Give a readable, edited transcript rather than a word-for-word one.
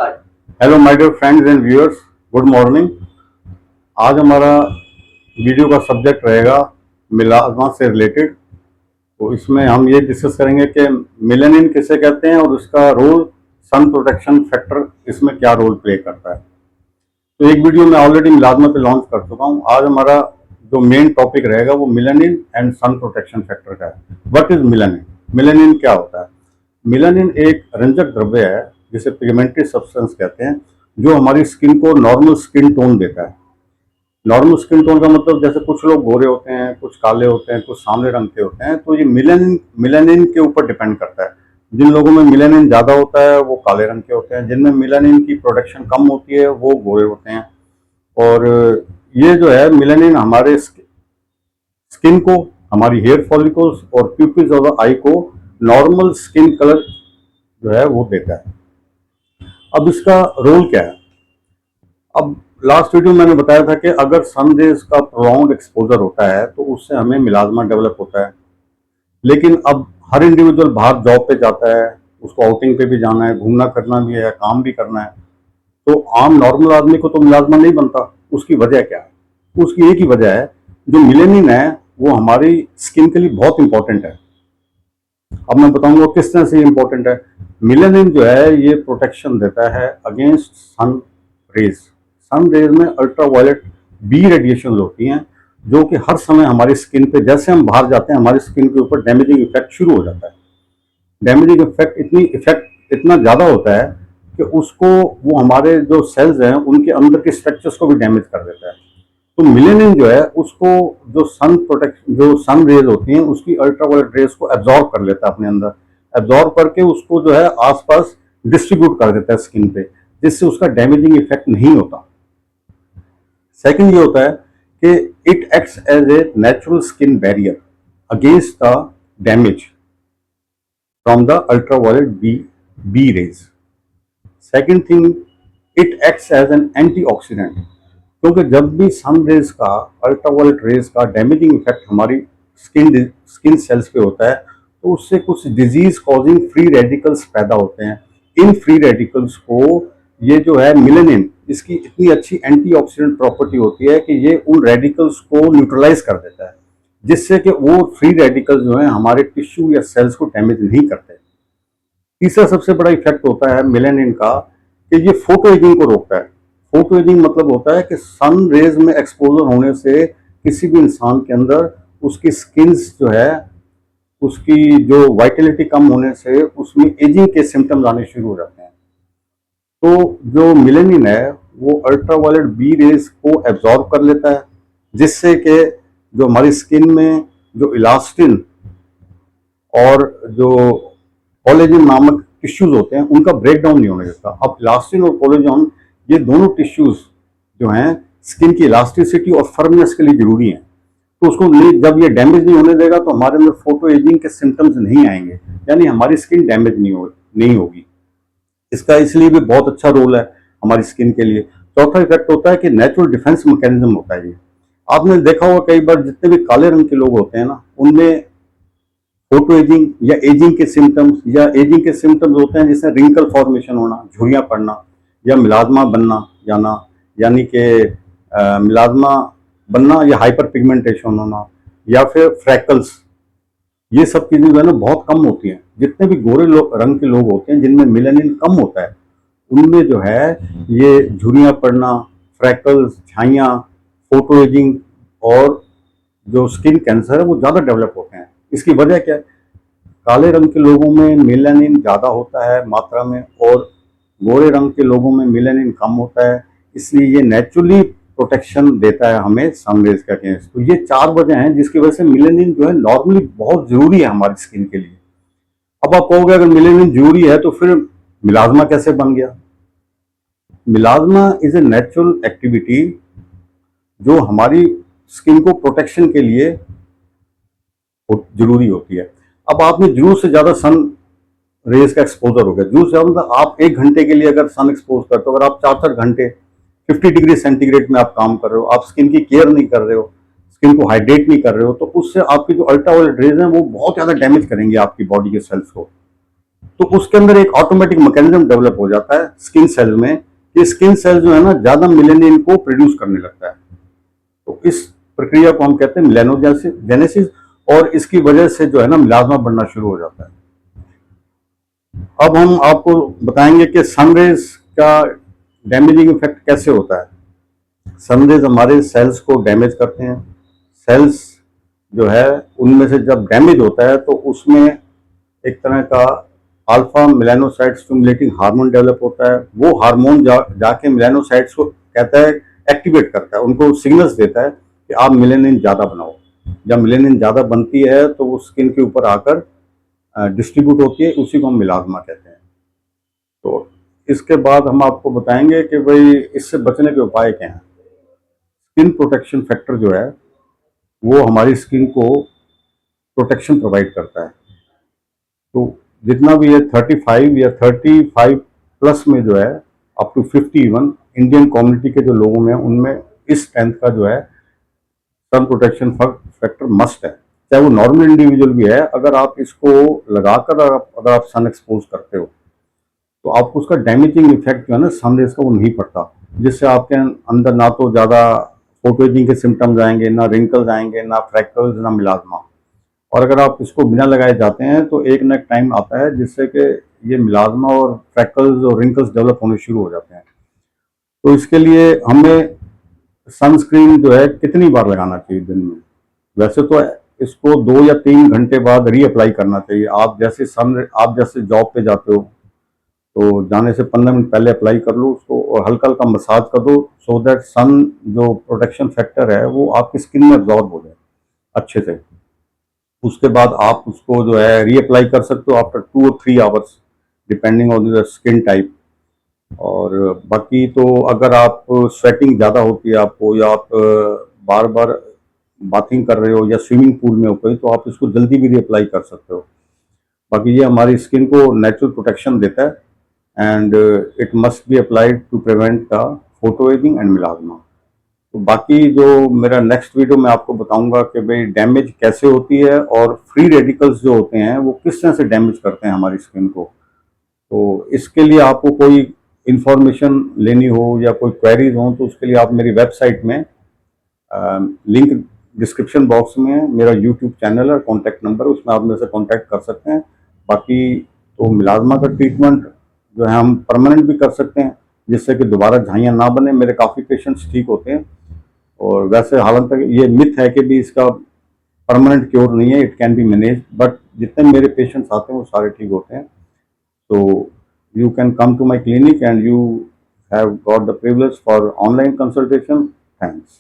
Hello my dear friends and viewers, good morning. आज हमारा video का सब्जेक्ट रहेगा मिलाज़मा से रिलेटेड। तो इसमें हम ये डिस्कस करेंगे कि मिलेनिन किसे कहते हैं और उसका रोल, सन प्रोटेक्शन फैक्टर इसमें क्या रोल प्ले करता है। तो एक वीडियो मैं ऑलरेडी मिलाज़मा पे लॉन्च कर चुका हूँ। आज हमारा जो मेन टॉपिक रहेगा वो melanin and sun protection factor का है। What is melanin? मिलेनिन क्या होता है? मिलानिन एक रंजक द्रव्य है जिसे पिगमेंटरी सब्सटेंस कहते हैं, जो हमारी स्किन को नॉर्मल स्किन टोन देता है। नॉर्मल स्किन टोन का मतलब जैसे कुछ लोग गोरे होते हैं, कुछ काले होते हैं, कुछ सांवले रंग के होते हैं। तो ये मिलानिन मिलानिन के ऊपर डिपेंड करता है। जिन लोगों में मिलानिन ज़्यादा होता है वो काले रंग के होते हैं, जिनमें मिलानिन की प्रोडक्शन कम होती है वो गोरे होते हैं। और ये जो है मिलानिन हमारे स्किन को, हमारी हेयर फॉलिकल्स और प्यूपिल्स ऑफ द आई को नॉर्मल स्किन कलर जो है वो देता है। अब इसका रोल क्या है? अब लास्ट वीडियो मैंने बताया था कि अगर सन रेज का प्रोलॉन्ग्ड एक्सपोजर होता है तो उससे हमें मिलाजमा डेवलप होता है। लेकिन अब हर इंडिविजुअल बाहर जॉब पे जाता है, उसको आउटिंग पे भी जाना है, घूमना करना भी है, काम भी करना है। तो आम नॉर्मल आदमी को तो मिलाजमा नहीं बनता। उसकी वजह क्या है? उसकी एक ही वजह है, जो मिलेनिन है वो हमारी स्किन के लिए बहुत इंपॉर्टेंट है। अब मैं बताऊंगा किस तरह से ये इंपॉर्टेंट है। मिलेनिन जो है ये प्रोटेक्शन देता है against sun rays. Sun rays में अल्ट्रावायलेट बी रेडिएशन होती हैं, जो कि हर समय हमारी स्किन पे, जैसे हम बाहर जाते हैं हमारी स्किन के ऊपर डैमेजिंग इफेक्ट शुरू हो जाता है। डैमेजिंग इफेक्ट इतना ज़्यादा होता है कि उसको, वो हमारे जो सेल्स हैं उनके अंदर के स्ट्रक्चर्स को भी डैमेज कर देता है। तो मिलेनिन जो है उसको, जो सन रेज होती हैं उसकी अल्ट्रावायलेट रेज को एब्जॉर्ब कर लेता है अपने अंदर। एब्जॉर्ब करके उसको जो है आसपास डिस्ट्रीब्यूट कर देता है स्किन पे, जिससे उसका डैमेजिंग इफेक्ट नहीं होता। सेकंड ये होता है कि it acts as a natural skin barrier against the damage from the ultraviolet B rays. Second thing, it acts as an antioxidant, क्योंकि जब भी सन रेज का, अल्ट्रावायलेट रेज का डैमेजिंग इफेक्ट हमारी स्किन सेल्स पे होता है तो उससे कुछ डिजीज कॉजिंग फ्री रेडिकल्स पैदा होते हैं। इन फ्री रेडिकल्स को, ये जो है मिलेनिन, इसकी इतनी अच्छी एंटीऑक्सीडेंट प्रॉपर्टी होती है कि ये उन रेडिकल्स को न्यूट्रलाइज कर देता है, जिससे कि वो फ्री रेडिकल्स जो है हमारे टिश्यू या सेल्स को डैमेज नहीं करते। तीसरा सबसे बड़ा इफेक्ट होता है मिलेनिन का कि ये फोटो एजिंग को रोकता है। फोटो एजिंग मतलब होता है कि सन रेज में एक्सपोजर होने से किसी भी इंसान के अंदर उसकी स्किन्स जो है, उसकी जो वाइटलिटी कम होने से उसमें एजिंग के सिम्टम्स आने शुरू हो जाते हैं। तो जो मिलेनिन है वो अल्ट्रावायलेट बी रेज को एब्जॉर्ब कर लेता है, जिससे कि जो हमारी स्किन में जो इलास्टिन और जो कोलेजन नामक टिश्यूज होते हैं उनका ब्रेकडाउन नहीं होने देता। अब इलास्टिन और कोलेजन, ये दोनों टिश्यूज जो हैं स्किन की इलास्टिसिटी और फर्मनेस के लिए जरूरी हैं। तो उसको जब ये डैमेज नहीं होने देगा तो हमारे अंदर फोटो एजिंग के सिम्टम्स नहीं आएंगे, यानी हमारी स्किन डैमेज नहीं होगी। इसका इसलिए भी बहुत अच्छा रोल है हमारी स्किन के लिए। चौथा इफेक्ट होता है कि नेचुरल डिफेंस मैकेनिज्म होता है ये। आपने देखा होगा कई बार जितने भी काले रंग के लोग होते हैं ना, उनमें फोटो एजिंग या एजिंग के सिम्टम्स होते हैं, जैसे रिंकल फॉर्मेशन होना, झुर्रियां पड़ना, या मिलाजमा बनना जाना, यानी कि मिलाजमा बनना या हाइपर पिगमेंटेशन होना, या फिर फ्रैकल्स। ये सब चीजें जो है ना बहुत कम होती हैं। जितने भी गोरे रंग के लोग होते हैं जिनमें मिलेनिन कम होता है, उनमें जो है ये झुर्रियां पड़ना, फ्रैकल्स, छाइयाँ, फोटो एजिंग और जो स्किन कैंसर है वो ज़्यादा डेवलप होते हैं। इसकी वजह क्या है? काले रंग के लोगों में मेलानिन ज़्यादा होता है मात्रा में, और गोरे रंग के लोगों में मेलानिन कम होता है। इसलिए ये नेचुरली प्रोटेक्शन देता है हमें सनरेज के अगेंस्ट। तो ये चार वजह हैं जिसकी वजह से मेलानिन जो है नॉर्मली बहुत ज़रूरी है हमारी स्किन के लिए। अब आप कहोगे अगर मेलानिन जरूरी है तो फिर मिलाजमा कैसे बन गया? मिलाजमा इज ए नेचुरल एक्टिविटी जो हमारी स्किन को प्रोटेक्शन के लिए जरूरी होती है। अब आपने जरूर से ज्यादा सन रेज का एक्सपोजर हो गया, जरूर से ज्यादा मतलब आप 1 घंटे के लिए अगर सन एक्सपोज करते हो, अगर आप 4-4 घंटे 50 डिग्री सेंटीग्रेड में आप काम कर रहे हो, आप स्किन की केयर नहीं कर रहे हो, स्किन को हाइड्रेट नहीं कर रहे हो, तो उससे आपकी जो अल्ट्रावायलेट रेज हैं वो बहुत ज्यादा डैमेज करेंगे आपकी बॉडी के सेल्स को। तो उसके अंदर एक ऑटोमेटिक मैकेनिज्म डेवलप हो जाता है स्किन सेल में कि स्किन सेल जो है ना ज्यादा मिलेनिन को प्रोड्यूस करने लगता है। तो इस प्रक्रिया को हम कहते हैं मिलेनोजेनेसिस, और इसकी वजह से जो है ना मिलाजमा बढ़ना शुरू हो जाता है। अब हम आपको बताएंगे कि सनरेज का डैमेजिंग इफेक्ट कैसे होता है। सनरेज हमारे सेल्स को डैमेज करते हैं। सेल्स जो है उनमें से जब डैमेज होता है तो उसमें एक तरह का alpha melanocyte stimulating hormone develop होता है। वो हार्मोन जाके मेलानोसाइट्स को कहता है, एक्टिवेट करता है, उनको सिग्नल्स देता है कि आप मेलानिन ज्यादा बनाओ। जब मेलानिन ज्यादा बनती है तो वो स्किन के ऊपर आकर डिस्ट्रीब्यूट होती है, उसी को हम मिलाजमा कहते हैं। तो इसके बाद हम आपको बताएंगे कि भाई इससे बचने के उपाय क्या हैं। स्किन प्रोटेक्शन फैक्टर जो है वो हमारी स्किन को प्रोटेक्शन प्रोवाइड करता है। तो जितना भी है 35 या 35 प्लस में जो है up to 50 even Indian community के जो लोगों में उनमें इस स्ट्रेंथ का जो है सन प्रोटेक्शन फैक्टर मस्ट है। चाहे वो नॉर्मल इंडिविजुअल भी है, अगर आप इसको लगाकर अगर आप सन एक्सपोज करते हो तो आपको उसका डैमेजिंग इफेक्ट जो है ना सन रेज का वो नहीं पड़ता, जिससे आपके अंदर ना तो ज़्यादा फोटो एजिंग के सिम्टम्स आएंगे, ना रिंकल्स आएंगे, ना फ्रैक्टल्स, ना मिलाजमा। और अगर आप इसको बिना लगाए जाते हैं तो एक ना एक टाइम आता है जिससे कि ये मिलाजमा और फ्रैक्टल्स और रिंकल्स डेवलप होने शुरू हो जाते हैं। तो इसके लिए हमें सनस्क्रीन जो है कितनी बार लगाना चाहिए दिन में? वैसे तो इसको 2 या 3 घंटे बाद रीअप्लाई करना चाहिए। आप जैसे जॉब पे जाते हो तो जाने से 15 मिनट पहले अप्लाई कर लो उसको और हल्का हल्का मसाज कर दो, सो दैट सन जो प्रोटेक्शन फैक्टर है वो आपकी स्किन में अब्जॉर्ब हो जाए अच्छे से। उसके बाद आप उसको जो है रीअप्लाई कर सकते हो आफ्टर 2 और 3 hours, depending on the skin type. और बाकी तो अगर आप स्वेटिंग ज़्यादा होती है आपको, या आप बार बार बाथिंग कर रहे हो या स्विमिंग पूल में हो कोई, तो आप इसको जल्दी भी रीअप्लाई कर सकते हो। बाकी ये हमारी स्किन को नेचुरल प्रोटेक्शन देता है and it must be applied to prevent the photo aging and मिलाजमा। तो बाकी जो मेरा नेक्स्ट वीडियो में आपको बताऊंगा कि भाई डैमेज कैसे होती है और फ्री रेडिकल्स जो होते हैं वो किस तरह से डैमेज करते हैं हमारी स्किन को। तो इसके लिए आपको कोई इंफॉर्मेशन लेनी हो या कोई क्वेरीज हो तो उसके लिए आप मेरी वेबसाइट में लिंक डिस्क्रिप्शन बॉक्स में मेरा यूट्यूब चैनल और कॉन्टैक्ट नंबर, उसमें आप मेरे से कॉन्टैक्ट कर सकते हैं। बाकी तो मिलाजमा का ट्रीटमेंट जो है हम परमानेंट भी कर सकते हैं, जिससे कि दोबारा झाइयाँ ना बने। मेरे काफ़ी पेशेंट्स ठीक होते हैं। और वैसे हालांकि ये मिथ है कि भी इसका परमानेंट क्योर नहीं है, it can be manage, but जितने मेरे पेशेंट्स आते हैं वो सारे ठीक होते हैं। तो you can come to my clinic and you have got the privilege for online consultation. Thanks.